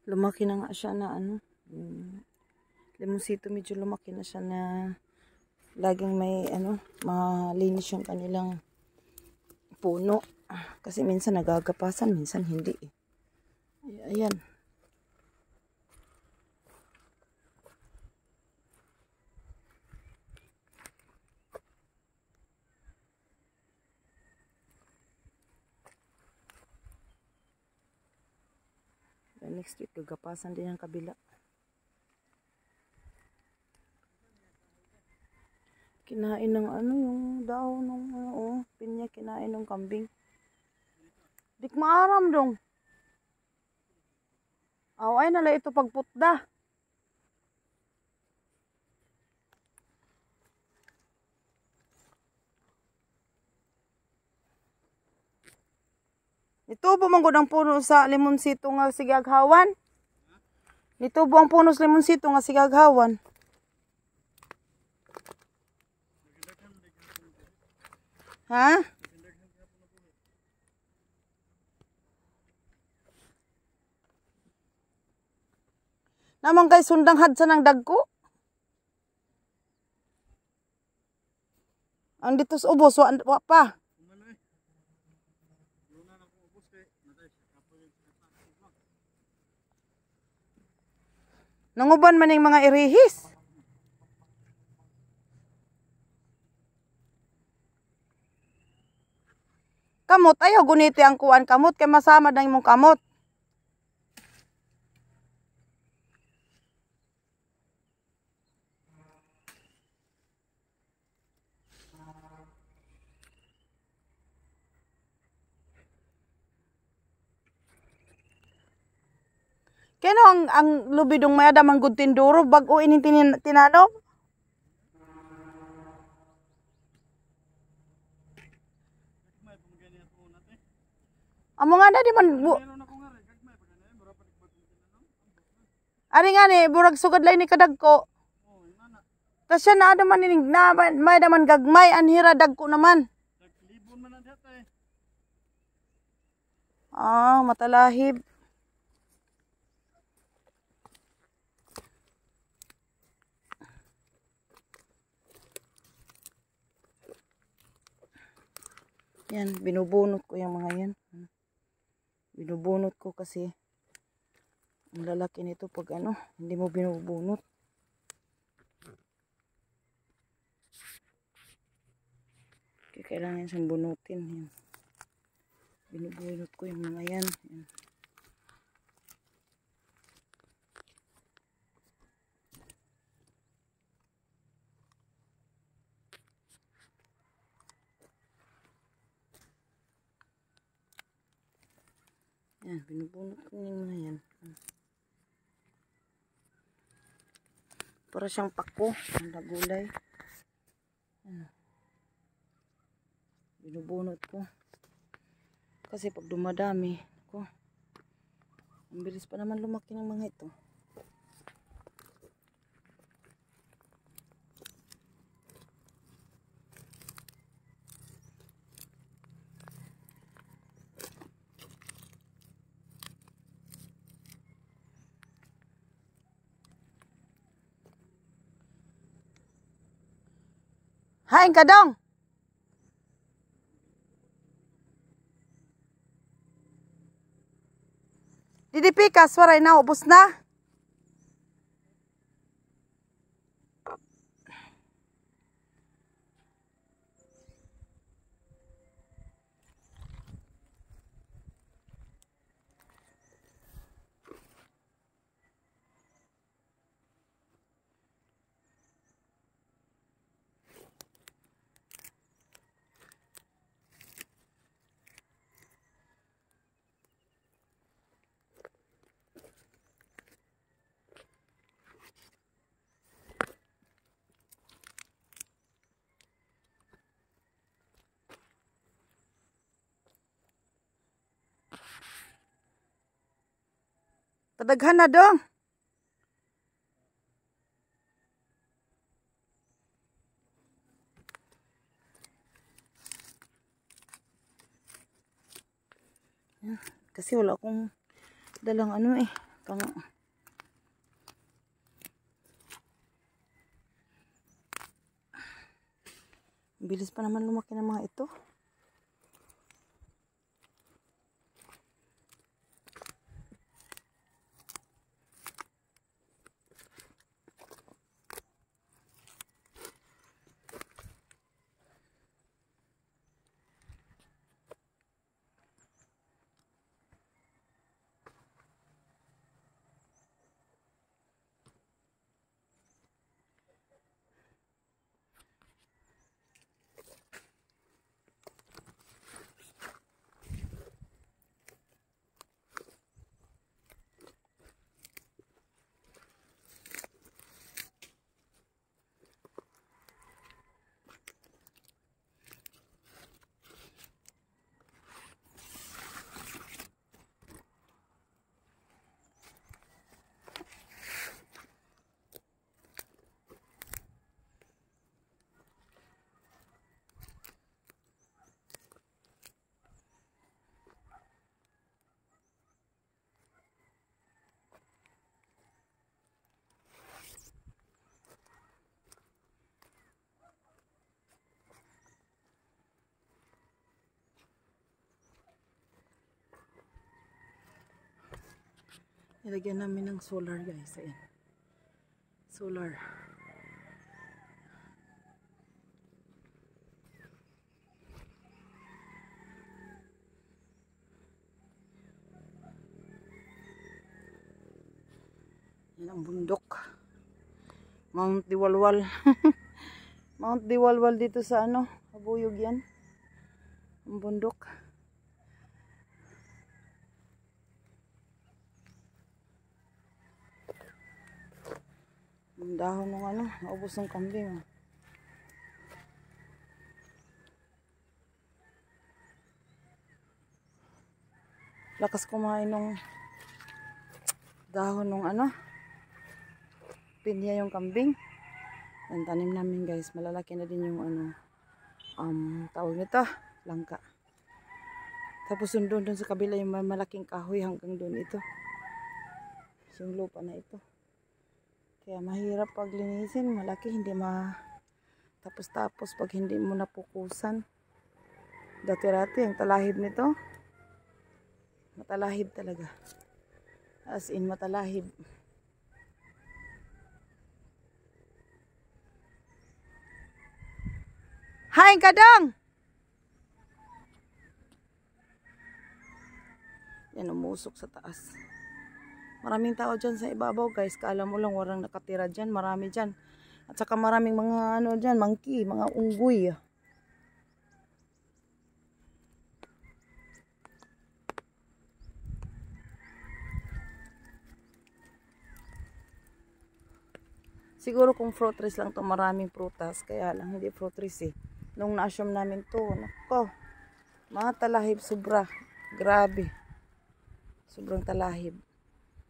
Lumaki na nga siya na ano. Limonsito medyo lumaki na siya na laging may ano, malinis yung kanilang puno. Kasi minsan nagagapasan, minsan hindi eh. Ayan. Next week, gagapasan din ang kabila. Kinain ng ano, yung daw ng pinya, kinain ng kambing. Dik maaram dong. Ay nala ito pagputda. Ito bumanggo ng puno sa limonsito nga sigaghawan. Ito buang puno sa limonsito nga sigaghawan. Ha? Naman kay sundang hadsa ng dagko. Ang dito sa ubos, wa pa. Nanguban man yung mga irihis. Kamot, ayaw guniti ang kuan kamot, kay masama na imong kamot. Kano ang lubidong mayada manggod tinduro bag-o ining tinanom? Amo nga na di man Ari nga ni burag sugad lay ni kadagko. Tas siya na man ining na may naman gagmay anhira dagko naman. Libon man na eh. Matalahib. Yan, binubunot ko yung mga yan. Binubunot ko kasi ang lalaki nito pag ano, hindi mo binubunot. Kaya kailangan siyang bunutin. Yan. Binubunot ko yung mga yan. Yan. Yan, binubunot ko yung mga yan. Para siyang pako, ang gulay. Binubunot ko. Kasi pag dumadami, ang bilis pa naman lumaki ng mga ito. Hain ka dong! Didi pikas, waray na, ubos na. Padaghan na dong. Kasi wala akong dalang ano eh. pang bilis pa naman lumaki ng mga ito. Nilagyan namin ng solar guys. Ayan. Solar. Yan ang bundok. Mount Diwalwal. Mount Diwalwal dito sa ano, Kabuyog yan. Ang bundok. Ang dahon ng ano, naubos ng kambing. Oh. Lakas kumain ng dahon ng ano, pinya yung kambing. Ang tanim namin guys, malalaki na din yung ano, tawag nito, langka. Tapos doon sa kabila yung malaking kahoy hanggang doon ito. Yung lupa na ito. Kaya mahirap paglinisin, malaki, hindi tapos pag hindi mo napukusan. Dati-rati ang talahib nito, matalahib talaga. As in matalahib. Hi, Kadang! Yan, umusok sa taas. Maraming tao dyan sa ibabaw guys. Kala mo lang walang nakatira dyan. Marami dyan. At saka maraming mga ano dyan, monkey, mga unggoy. Siguro kung fruit trees lang to, maraming prutas. Kaya lang hindi fruit trees eh. Nung na-assume namin to, nako, mga talahib sobra. Grabe. Sobrang talahib.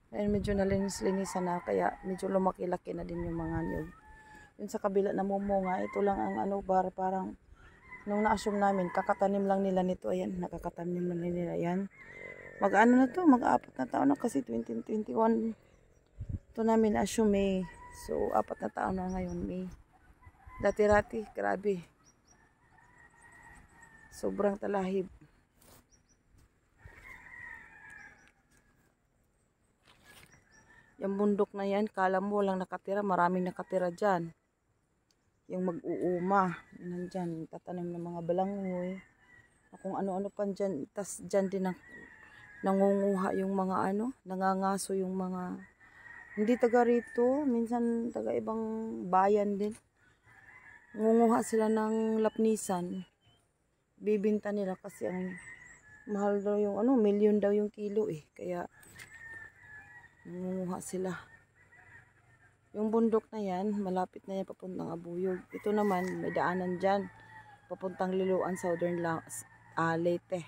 Ayun, medyo nalinis-linisan na, kaya medyo lumaki-laki na din yung mga niyog. Yun sa kabila na mumunga, ito lang ang ano, parang nung na-assume namin, kakatanim lang nila nito. Ayan, nakakatanim lang nila yan. Mag-ano na to, mag-apat na taon na kasi 2021. Ito namin na-assume May. So, 4 na taon na ngayon May. Dati-rati, grabe. Sobrang talahib. Yung bundok na yan, kala mo walang nakatira, maraming nakatira dyan. Yung mag-uuma, nandyan, tatanim ng mga balangoy. Kung ano-ano pa dyan, tas dyan din nangunguha yung mga ano, nangangaso yung mga, hindi taga rito, minsan taga ibang bayan din. Nangunguha sila ng lapnisan. Bibinta nila kasi ang mahal daw yung ano, milyon daw yung kilo eh. Kaya nangunguha sila. Yung bundok na yan, malapit na yan papuntang Abuyog. Ito naman, may daanan dyan. Papuntang Liloan, Southern Leyte.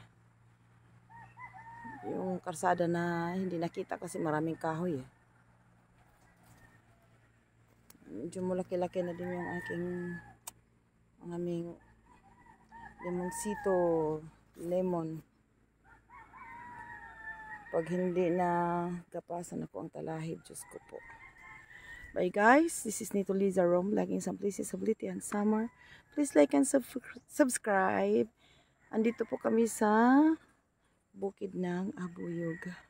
Yung karsada na hindi nakita kasi maraming kahoy eh. Medyo malaki-laki na din yung aming lemonsito, lemon. Pag hindi na gapasan ako ang talahib, Diyos ko po. Bye guys, this is Nito Liza Rome, laging some places of beauty and summer. Please like and subscribe. Andito po kami sa bukid ng Abuyog.